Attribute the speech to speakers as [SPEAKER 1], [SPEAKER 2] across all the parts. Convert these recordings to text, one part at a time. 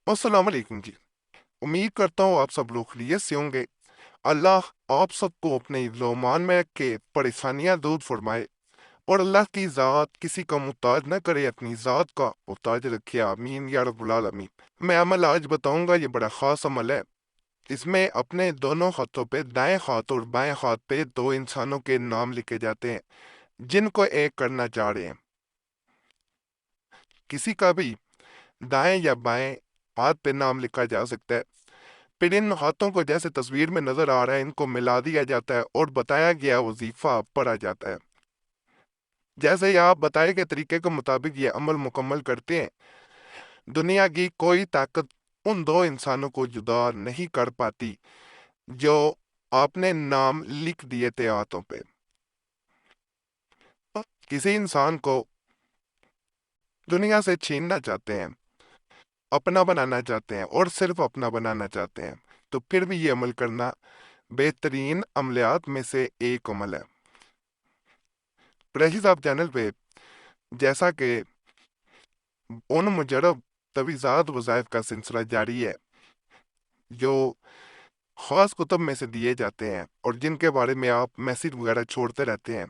[SPEAKER 1] अस्सलाम वालेकुम जी। उम्मीद करता हूँ आप सब लोग खैरियत से होंगे। अल्लाह आप सबको अपने ईमान में रख के परेशानियां दूर फरमाए और अल्लाह की ज़ात किसी का मुहताज न करे, अपनी ज़ात का मुहताज रखे। आमीन या रब्बुल आलमीन। मैं अमल आज बताऊंगा, ये बड़ा ख़ास अमल है। इसमें अपने दोनों हाथों पे, दाएं हाथ और बाएं हाथ पे, दो इंसानों के नाम लिखे जाते हैं जिनको एक करना चाह रहे हैं। किसी का भी दाएं या बाएं हाथ पे नाम लिखा जा सकता है। फिर इन हाथों को जैसे तस्वीर में नजर आ रहा है, इनको मिला दिया जाता है और बताया गया वजीफा पढ़ा जाता है। जैसे ही आप बताए गए तरीके के मुताबिक ये अमल मुकम्मल करते हैं, दुनिया की कोई ताकत उन दो इंसानों को जुदा नहीं कर पाती जो आपने नाम लिख दिए थे हाथों पे। किसी इंसान को दुनिया से छीनना चाहते हैं, अपना बनाना चाहते हैं और सिर्फ अपना बनाना चाहते हैं, तो फिर भी ये अमल करना बेहतरीन अमलियात में से एक अमल है। कुरैशी साहब चैनल पे जैसा कि उन मुजरब तवीज़ात वज़ाइफ का सिलसिला जारी है जो ख़ास कुतुब में से दिए जाते हैं और जिनके बारे में आप मैसेज वगैरह छोड़ते रहते हैं,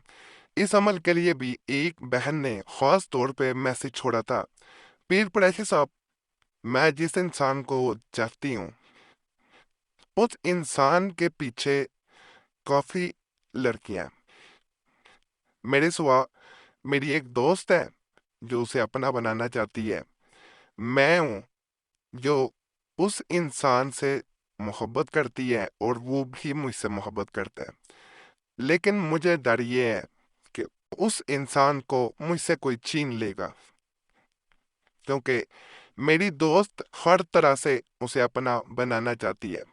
[SPEAKER 1] इस अमल के लिए भी एक बहन ने ख़ास तौर पे मैसेज छोड़ा था। पीर कुरैशी साहब, मैं जिस इंसान को चाहती हूँ उस इंसान के पीछे काफ़ी लड़कियां हैं। मेरे सिवा मेरी एक दोस्त है जो उसे अपना बनाना चाहती है। मैं हूँ जो उस इंसान से मोहब्बत करती है और वो भी मुझसे मोहब्बत करता है। लेकिन मुझे डर ये है कि उस इंसान को मुझसे कोई छीन लेगा, क्योंकि मेरी दोस्त हर तरह से उसे अपना बनाना चाहती है।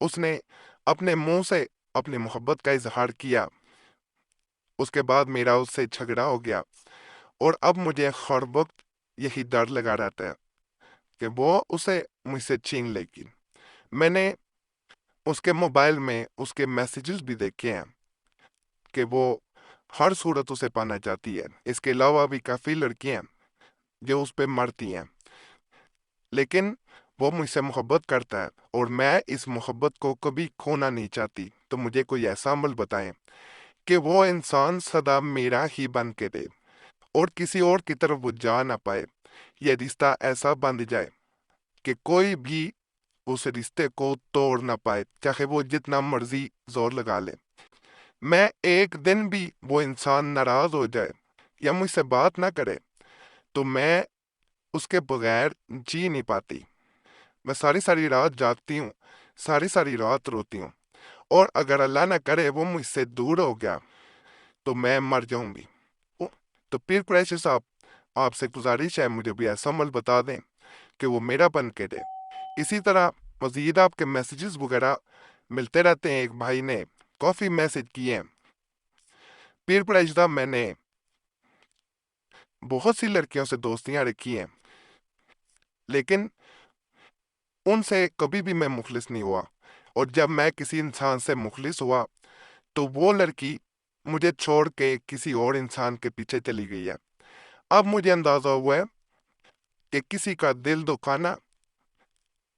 [SPEAKER 1] उसने अपने मुंह से अपनी मोहब्बत का इजहार किया, उसके बाद मेरा उससे झगड़ा हो गया और अब मुझे हर वक्त यही डर लगा रहता है कि वो उसे मुझसे छीन लेगी। मैंने उसके मोबाइल में उसके मैसेजेस भी देखे हैं कि वो हर सूरत उसे पाना चाहती है। इसके अलावा भी काफ़ी लड़कियां जो उस पर मरती हैं, लेकिन वो मुझसे मोहब्बत करता है और मैं इस मोहब्बत को कभी खोना नहीं चाहती। तो मुझे कोई ऐसा अमल बताएं कि वो इंसान सदा मेरा ही बन के रहे और किसी और की तरफ वो जा ना पाए। ये रिश्ता ऐसा बंध जाए कि कोई भी उस रिश्ते को तोड़ ना पाए, चाहे वो जितना मर्जी जोर लगा ले। मैं एक दिन भी वो इंसान नाराज हो जाए या मुझसे बात ना करे तो मैं उसके बगैर जी नहीं पाती। मैं सारी सारी रात जागती हूँ, सारी सारी रात रोती हूँ, और अगर अल्लाह ना करे वो मुझसे दूर हो गया तो मैं मर जाऊंगी। तो पीर कुरैशी साहब, आपसे गुजारिश है मुझे भी ऐसा अमल बता दें कि वो मेरा बन के दे। इसी तरह मजीद आपके मैसेजेस वगैरह मिलते रहते हैं। एक भाई ने काफ़ी मैसेज किए हैं। पीर कुरैशी साहब, मैंने बहुत सी लड़कियों से दोस्तियां रखी हैं, लेकिन उनसे कभी भी मैं मुखलिस नहीं हुआ। और जब मैं किसी इंसान से मुखलिस हुआ तो वो लड़की मुझे छोड़ के किसी और इंसान के पीछे चली गई है। अब मुझे अंदाजा हुआ है कि किसी का दिल दुखाना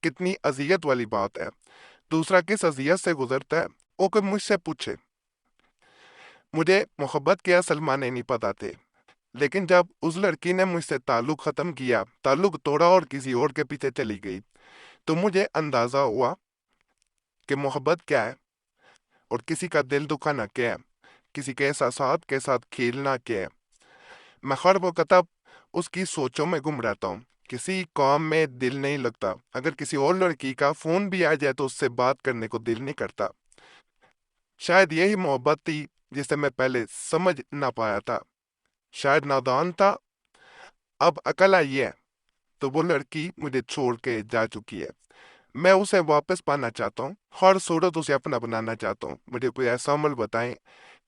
[SPEAKER 1] कितनी अजियत वाली बात है। दूसरा किस अजियत से गुजरता है वो कोई मुझसे पूछे। मुझे मोहब्बत के असल माने नहीं पता थे, लेकिन जब उस लड़की ने मुझसे ताल्लुक ख़त्म किया, ताल्लुक तोड़ा और किसी और के पीछे चली गई, तो मुझे अंदाज़ा हुआ कि मोहब्बत क्या है और किसी का दिल दुखाना क्या है, किसी के एहसासात के साथ खेलना क्या है। मैं हर वक्त अब उसकी सोचों में गुम रहता हूँ। किसी काम में दिल नहीं लगता। अगर किसी और लड़की का फ़ोन भी आ जाए तो उससे बात करने को दिल नहीं करता। शायद यही मोहब्बत थी जिसे मैं पहले समझ ना पाया था। शायद नादान था, अब अकल आई है। तो वो लड़की मुझे छोड़ के जा चुकी है। मैं उसे वापस पाना चाहता हूँ, हर सूरत उसे अपना बनाना चाहता हूँ। मुझे कोई ऐसा अमल बताएं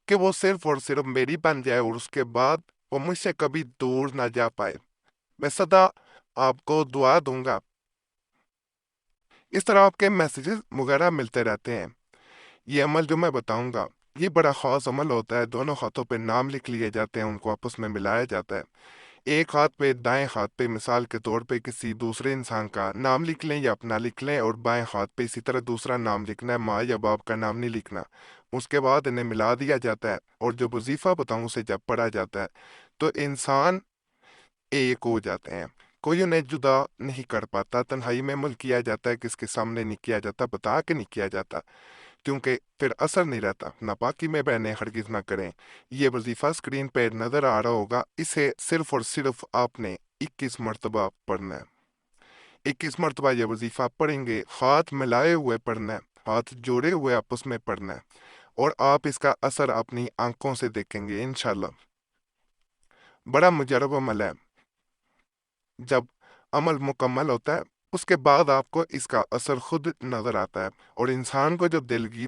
[SPEAKER 1] कि वो सिर्फ और सिर्फ मेरी बन जाए और उसके बाद वो मुझसे कभी दूर ना जा पाए। मैं सदा आपको दुआ दूंगा। इस तरह आपके मैसेजेस वगैरह मिलते रहते हैं। ये अमल जो मैं बताऊंगा, ये बड़ा ख़ास अमल होता है। दोनों हाथों पे नाम लिख लिए जाते हैं, उनको आपस में मिलाया जाता है। ایک ہاتھ پہ دائیں ہاتھ پہ مثال کے طور پہ کسی دوسرے انسان کا نام لکھ لیں یا اپنا لکھ لیں، اور بائیں ہاتھ پہ اسی طرح دوسرا نام لکھنا ہے، ماں یا باپ کا نام نہیں لکھنا۔ اس کے بعد انہیں ملا دیا جاتا ہے، اور جو وظیفہ بتاؤں اسے جب پڑھا جاتا ہے تو انسان ایک ہو جاتے ہیں، کوئی انہیں جدا نہیں کر پاتا۔ تنہائی میں عمل کیا جاتا ہے، کس کے سامنے نہیں کیا جاتا، بتا کے نہیں کیا جاتا، کیونکہ پھر اثر نہیں رہتا۔ ناپاکی میں بہنیں ہرگز نہ کریں۔ یہ وظیفہ اسکرین پہ نظر آ رہا ہوگا، اسے صرف اور صرف آپ نے 21 مرتبہ پڑھنا ہے۔ 21 مرتبہ یہ وظیفہ پڑھیں گے، ہاتھ ملائے ہوئے پڑھنا ہے، ہاتھ جوڑے ہوئے آپس میں پڑھنا ہے، اور آپ اس کا اثر اپنی آنکھوں سے دیکھیں گے انشاءاللہ۔ بڑا مجرب عمل ہے۔ جب عمل مکمل ہوتا ہے اس کے بعد آپ کو اس کا اثر خود نظر آتا ہے، اور انسان کو جو دلی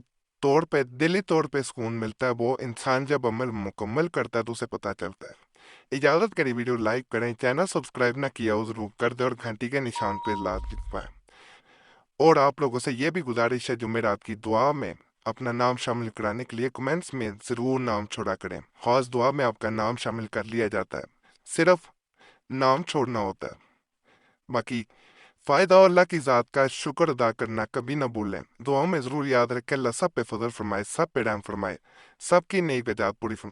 [SPEAKER 1] طور پہ سکون ملتا ہے، وہ انسان جب عمل مکمل کرتا ہے تو اسے پتہ چلتا ہے۔ اجازت کریں، ویڈیو لائک کریں، چینل سبسکرائب نہ کیا ہو ضرور کر دیں، اور گھنٹی کے نشان پہ لازم پائیں۔ اور آپ لوگوں سے یہ بھی گزارش ہے، جمعرات کی دعا میں اپنا نام شامل کرانے کے لیے کمنٹس میں ضرور نام چھوڑا کریں۔ خاص دعا میں آپ کا نام شامل کر لیا جاتا ہے، صرف نام چھوڑنا ہوتا ہے۔ باقی فائدہ اللہ کی ذات کا شکر ادا کرنا کبھی نہ بھولیں۔ دعاؤں میں ضرور یاد رکھیں، اللہ سب پہ فضل فرمائے، سب پہ رحم فرمائے، سب کی نیک بجات پوری فرمائے۔